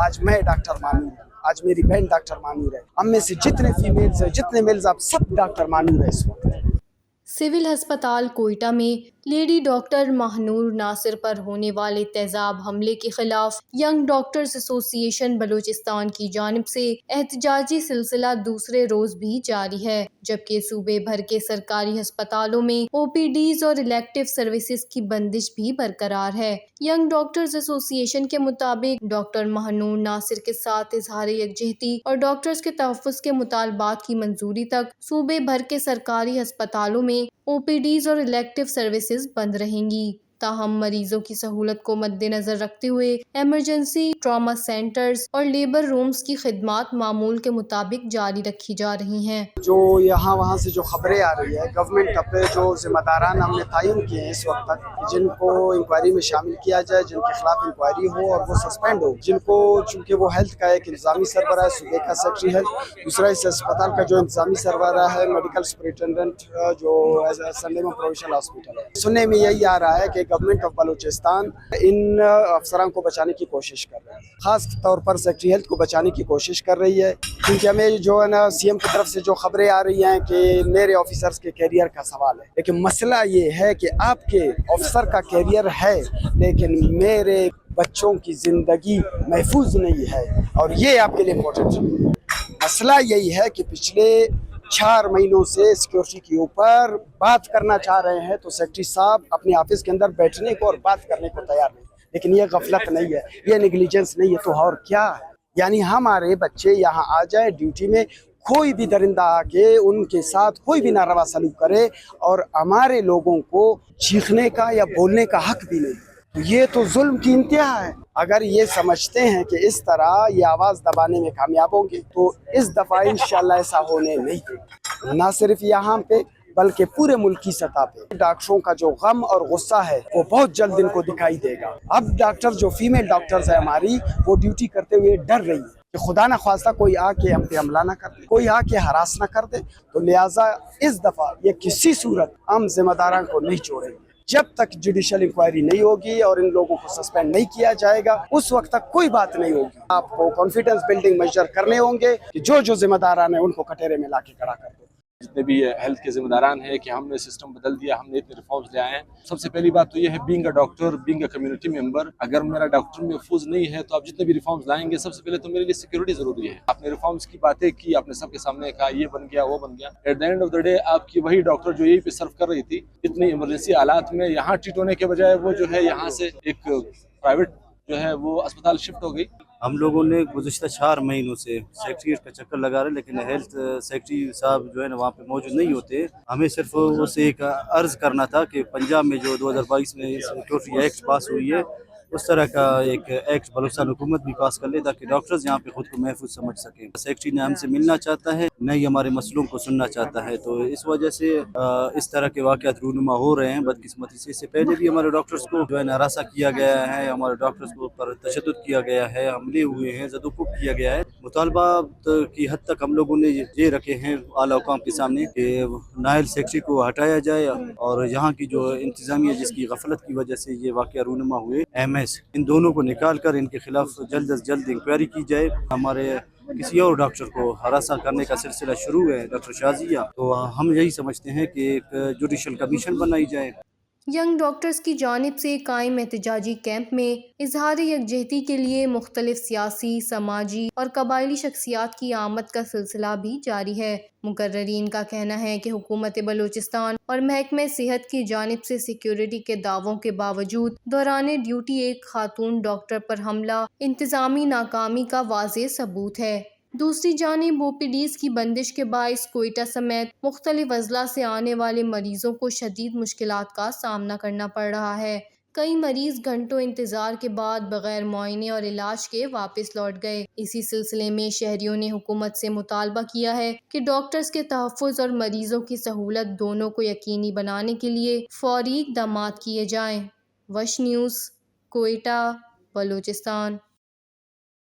آج میں ڈاکٹر مانور ہوں، آج میری بہن ڈاکٹر مانور ہے، ہم میں سے جتنے فیمیلز ہیں، جتنے میلز، آپ سب ڈاکٹر مانور ہیں اس وقت۔ سول ہسپتال کوئٹہ میں لیڈی ڈاکٹر ماہنور ناصر پر ہونے والے تیزاب حملے کے خلاف ینگ ڈاکٹرز ایسوسی ایشن بلوچستان کی جانب سے احتجاجی سلسلہ دوسرے روز بھی جاری ہے، جبکہ صوبے بھر کے سرکاری ہسپتالوں میں او پی ڈیز اور الیکٹیو سروسز کی بندش بھی برقرار ہے۔ ینگ ڈاکٹرز ایسوسی ایشن کے مطابق ڈاکٹر ماہنور ناصر کے ساتھ اظہار یکجہتی اور ڈاکٹرز کے تحفظ کے مطالبات کی منظوری تک صوبے بھر کے سرکاری ہسپتالوں میں او پی ڈیز اور الیکٹیو سروسز بند رہیں گی، تاہم مریضوں کی سہولت کو مد نظر رکھتے ہوئے ایمرجنسی ٹراما سینٹرز اور لیبر رومز کی خدمات معمول کے مطابق جاری رکھی جا رہی ہیں۔ جو یہاں وہاں سے جو خبریں آ رہی ہے، گورنمنٹ پہ جو ذمہ داران ہم نے تعین کیے ہیں اس وقت تک، جن کو انکوائری میں شامل کیا جائے، جن کے خلاف انکوائری ہو اور وہ سسپینڈ ہو، جن کو چونکہ وہ ہیلتھ کا ایک انتظامی سربراہ ہے، صوبے کا سیکٹری ہیلتھ، دوسرا اس اسپتال کا جو انتظامی سربراہ ہے میڈیکل سپرنٹینڈنٹ جو سنڈے میں پرووینشل ہاسپٹل ہے۔ سننے میں یہی آ رہا ہے کہ گورنمنٹ آف بلوچستان ان افسران کو بچانے کی کوشش کر رہا ہے، خاص طور پر سیکٹری ہیلتھ کو بچانے کی کوشش کر رہی ہے، کیونکہ ہمیں جو ہے نا سی ایم کی طرف سے جو خبریں آ رہی ہیں کہ میرے آفیسرز کے کیریئر کا سوال ہے، لیکن مسئلہ یہ ہے کہ آپ کے آفیسر کا کیریئر ہے لیکن میرے بچوں کی زندگی محفوظ نہیں ہے، اور یہ آپ کے لیے امپورٹنٹ ہے۔ مسئلہ یہی ہے کہ پچھلے 4 مہینوں سے سیکیورٹی کے اوپر بات کرنا چاہ رہے ہیں تو سیکرٹری صاحب اپنے آفس کے اندر بیٹھنے کو اور بات کرنے کو تیار نہیں، لیکن یہ غفلت نہیں ہے، یہ نیگلیجنس نہیں ہے، تو اور کیا ہے؟ یعنی ہمارے بچے یہاں آ جائیں ڈیوٹی میں، کوئی بھی درندہ آ کے ان کے ساتھ کوئی بھی ناروا سلوک کرے اور ہمارے لوگوں کو چیخنے کا یا بولنے کا حق بھی نہیں، تو یہ تو ظلم کی انتہا ہے۔ اگر یہ سمجھتے ہیں کہ اس طرح یہ آواز دبانے میں کامیاب ہوں گے تو اس دفعہ انشاءاللہ ایسا ہونے نہیں دے گا، نہ صرف یہاں پہ بلکہ پورے ملک کی سطح پہ۔ ڈاکٹروں کا جو غم اور غصہ ہے وہ بہت جلد ان کو دکھائی دے گا۔ اب ڈاکٹر جو فیمیل ڈاکٹرز ہیں ہماری، وہ ڈیوٹی کرتے ہوئے ڈر رہی ہے کہ خدا نہ خواستہ کوئی آ کے ہم پہ حملہ نہ کر دے، کوئی آ کے ہراس نہ کر دے، تو لہٰذا اس دفعہ یہ کسی صورت ہم ذمہ داران کو نہیں چھوڑیں گے۔ جب تک جوڈیشل انکوائری نہیں ہوگی اور ان لوگوں کو سسپینڈ نہیں کیا جائے گا، اس وقت تک کوئی بات نہیں ہوگی۔ آپ کو کانفیڈنس بلڈنگ میجر کرنے ہوں گے کہ جو ذمہ داران ہیں ان کو کٹہرے میں لا کے کھڑا کر دو۔ جتنے بھی ہیلتھ کے ذمہ داران ہیں کہ ہم نے سسٹم بدل دیا، ہم نے اتنے ریفارمز لے آئے ہیں۔ سب سے پہلی بات تو یہ ہے being a doctor, being a community member, اگر میرا ڈاکٹر محفوظ نہیں ہے تو آپ جتنے بھی ریفارمز لائیں گے، سب سے پہلے تو میرے لیے سیکورٹی ضروری ہے۔ آپ نے ریفارمز کی باتیں کی، آپ نے سب کے سامنے کہا یہ بن گیا وہ بن گیا، at the end of the day آپ کی وہی ڈاکٹر جو یہی پہ سرو کر رہی تھی اتنی ایمرجنسی حالات میں، یہاں ٹریٹ ہونے کے بجائے وہ جو ہے یہاں سے ایک پرائیویٹ جو ہے وہ اسپتال شفٹ ہو گئی۔ ہم لوگوں نے گزشتہ 4 مہینوں سے سیکٹریٹ کا چکر لگا رہے، لیکن ہیلتھ سیکٹری صاحب جو ہے نا وہاں پہ موجود نہیں ہوتے۔ ہمیں صرف اسے ایک عرض کرنا تھا کہ پنجاب میں جو 2022 میں سیکورٹی ایکٹ پاس ہوئی ہے، اس طرح کا ایک ایکٹ بلوچستان حکومت بھی پاس کر لے تاکہ ڈاکٹرز یہاں پہ خود کو محفوظ سمجھ سکیں۔ سیکٹری نے ہم سے ملنا چاہتا ہے، نہ ہی ہمارے مسئلوں کو سننا چاہتا ہے، تو اس وجہ سے اس طرح کے واقعات رونما ہو رہے ہیں بدقسمتی سے۔ اس سے پہلے بھی ہمارے ڈاکٹرز کو جو ہے ہراساں کیا گیا ہے، ہمارے ڈاکٹرز کو پر تشدد کیا گیا ہے، حملے ہوئے ہیں، زد و کوب کیا گیا ہے۔ مطالبات کی حد تک ہم لوگوں نے یہ رکھے ہیں اعلیٰ حکام کے سامنے کہ نائل سیکٹری کو ہٹایا جائے اور یہاں کی جو انتظامیہ جس کی غفلت کی وجہ سے یہ واقعہ رونما ہوئے، ان دونوں کو نکال کر ان کے خلاف جلد از جلد انکوائری کی جائے۔ ہمارے کسی اور ڈاکٹر کو ہراساں کرنے کا سلسلہ شروع ہے، ڈاکٹر شازیہ، تو ہم یہی سمجھتے ہیں کہ ایک جوڈیشل کمیشن بنائی جائے۔ ینگ ڈاکٹرز کی جانب سے قائم احتجاجی کیمپ میں اظہار یکجہتی کے لیے مختلف سیاسی، سماجی اور قبائلی شخصیات کی آمد کا سلسلہ بھی جاری ہے۔ مقررین کا کہنا ہے کہ حکومت بلوچستان اور محکمہ صحت کی جانب سے سیکیورٹی کے دعووں کے باوجود دوران ڈیوٹی ایک خاتون ڈاکٹر پر حملہ انتظامی ناکامی کا واضح ثبوت ہے۔ دوسری جانب او پی ڈیز کی بندش کے باعث کوئٹہ سمیت مختلف اضلاع سے آنے والے مریضوں کو شدید مشکلات کا سامنا کرنا پڑ رہا ہے۔ کئی مریض گھنٹوں انتظار کے بعد بغیر معائنے اور علاج کے واپس لوٹ گئے۔ اسی سلسلے میں شہریوں نے حکومت سے مطالبہ کیا ہے کہ ڈاکٹرز کے تحفظ اور مریضوں کی سہولت دونوں کو یقینی بنانے کے لیے فوری اقدامات کیے جائیں۔ وش نیوز، کوئٹہ، بلوچستان۔